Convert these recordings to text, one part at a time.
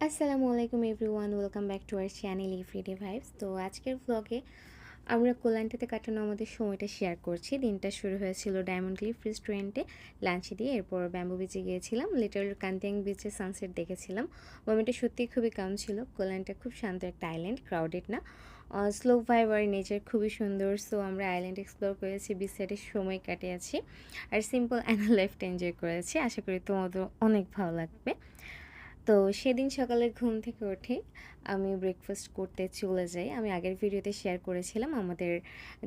আসসালামু আলাইকুম everyone, welcome back to our channel everyday vibes. তো আজকের ব্লগে আমরা কোলান্টাতে কাটানো আমাদের সময়টা শেয়ার করছি। দিনটা শুরু হয়েছিল ডায়মন্ড ক্লিফ রেস্টুরেন্টে লাঞ্চ দিয়ে, এরপর ব্যাম্বু বিচে গিয়েছিলাম। লিটল কান্তিয়াং বিচে সানসেট দেখেছিলাম। মোমেন্টটা সত্যিই খুবই কাম ছিল। কোলান্টা খুব শান্ত একটা আইল্যান্ড, ক্রাউডেড না, স্লো ভাইব আর নেচার খুবই সুন্দর। সো আমরা আইল্যান্ড এক্সপ্লোর করেছি, বিচ সাইডে সময় কাটিয়েছি আর সিম্পল অ্যান্ড লাইফটা এনজয় করেছি। আশা করি তোমাদের অনেক ভালো লাগবে। তো সেদিন সকালে ঘুম থেকে উঠে আমি ব্রেকফাস্ট করতে চলে যাই। আমি আগের ভিডিওতে শেয়ার করেছিলাম আমাদের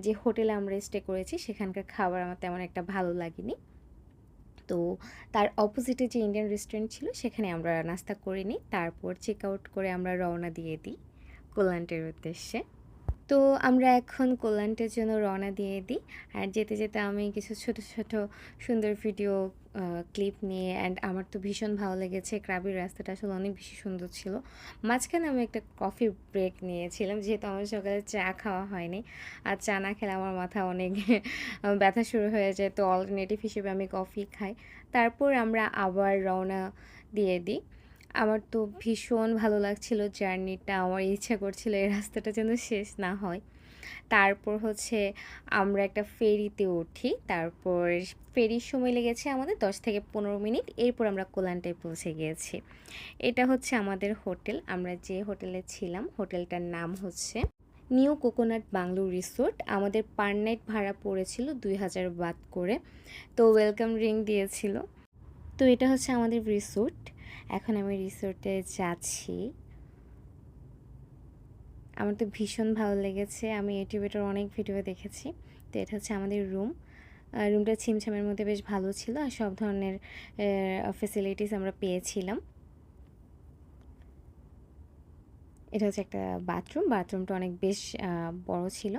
যে হোটেলে আমরা স্টে করেছি সেখানকার খাবার আমার তেমন একটা ভালো লাগেনি। তো তার অপোজিটে যে ইন্ডিয়ান রেস্টুরেন্ট ছিল সেখানে আমরা নাস্তা করে নিই, তারপর চেক আউট করে আমরা রওনা দিয়ে দিই কোলান্টের উদ্দেশ্যে। তো আমরা এখন কোলান্টের জন্য রওনা দিয়ে দিই। আর যেতে যেতে আমি কিছু ছোট ছোট সুন্দর ভিডিও ক্লিপ নিয়ে, অ্যান্ড আমার তো ভীষণ ভালো লেগেছে। ক্রাবির রাস্তাটা আসলে অনেক বেশি সুন্দর ছিল। মাঝখানে আমি একটা কফি ব্রেক নিয়েছিলাম, যেহেতু আমার সকালে চা খাওয়া হয়নি, আর চা না খেলে আমার মাথা অনেক ব্যথা শুরু হয়ে যায়। তো অল্টারনেটিভ হিসেবে আমি কফি খাই। তারপর আমরা আবার রওনা দিয়ে দিই। আমার তো ভীষণ ভালো লাগছিল জার্নিটা। আমার ইচ্ছা করছিল এই রাস্তাটা যেন শেষ না হয়। তারপর হচ্ছে আমরা একটা ফেরিতে উঠি। তারপর ফেরির সময় লেগেছে আমাদের 10 থেকে 15 মিনিট। এরপর আমরা কোলান্টায় পৌঁছে গিয়েছি। এটা হচ্ছে আমাদের হোটেল। আমরা যে হোটেলে ছিলাম হোটেলটার নাম হচ্ছে নিউ কোকোনাট বাংলো রিসোর্ট। আমাদের পার নাইট ভাড়া পড়েছিল 2000 বাত করে। তো ওয়েলকাম ড্রিঙ্ক দিয়েছিল। তো এটা হচ্ছে আমাদের রিসোর্ট। এখন আমি রিসোর্টে যাচ্ছি। আমার তো ভীষণ ভালো লেগেছে। আমি ইউটিউবের অনেক ভিডিও দেখেছি। তো এটা হচ্ছে আমাদের রুম। রুমটা ছিমছামের মধ্যে বেশ ভালো ছিল, আর সব ধরনের ফেসিলিটিস আমরা পেয়েছিলাম। এটা হচ্ছে একটা বাথরুম। বাথরুমটা অনেক বেশ বড় ছিল।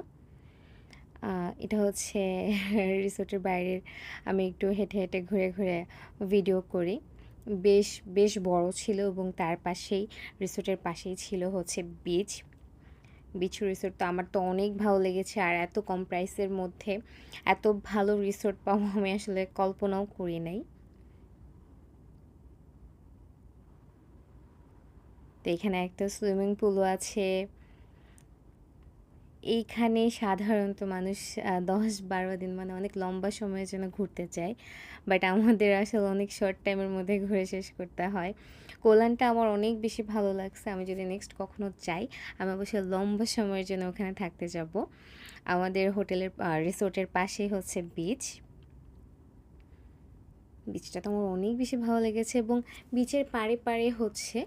এটা হচ্ছে রিসোর্টের বাইরের। আমি একটু হেঁটে হেঁটে ঘুরে ঘুরে ভিডিও করি। বেশ বেশ বড় ছিল, এবং তার পাশেই রিসোর্টের পাশেই ছিল হচ্ছে বিচ। বিচ রিসোর্ট তো আমার তো অনেক ভালো লেগেছে। আর এত কম প্রাইসের মধ্যে এত ভালো রিসোর্ট পাবো আমি আসলে কল্পনাও করি নাই। তো এখানে একটা সুইমিং পুলও আছে। এইখানে সাধারণত মানুষ 10-12 দিন মানে অনেক লম্বা সময়ের জন্য ঘুরতে চায়, বাট আমাদের আসলে অনেক শর্ট টাইমের মধ্যে ঘুরে শেষ করতে হয়। কোলানটা আমার অনেক বেশি ভালো লাগছে। আমি যদি নেক্সট কখনো যাই আমি অবশ্যই লম্বা সময়ের জন্য ওখানে থাকতে যাব। আমাদের হোটেলের রিসোর্টের পাশেই হচ্ছে বিচ। বিচটা তো আমার অনেক বেশি ভালো লেগেছে, এবং বিচের পাড়ে পাড়ে হচ্ছে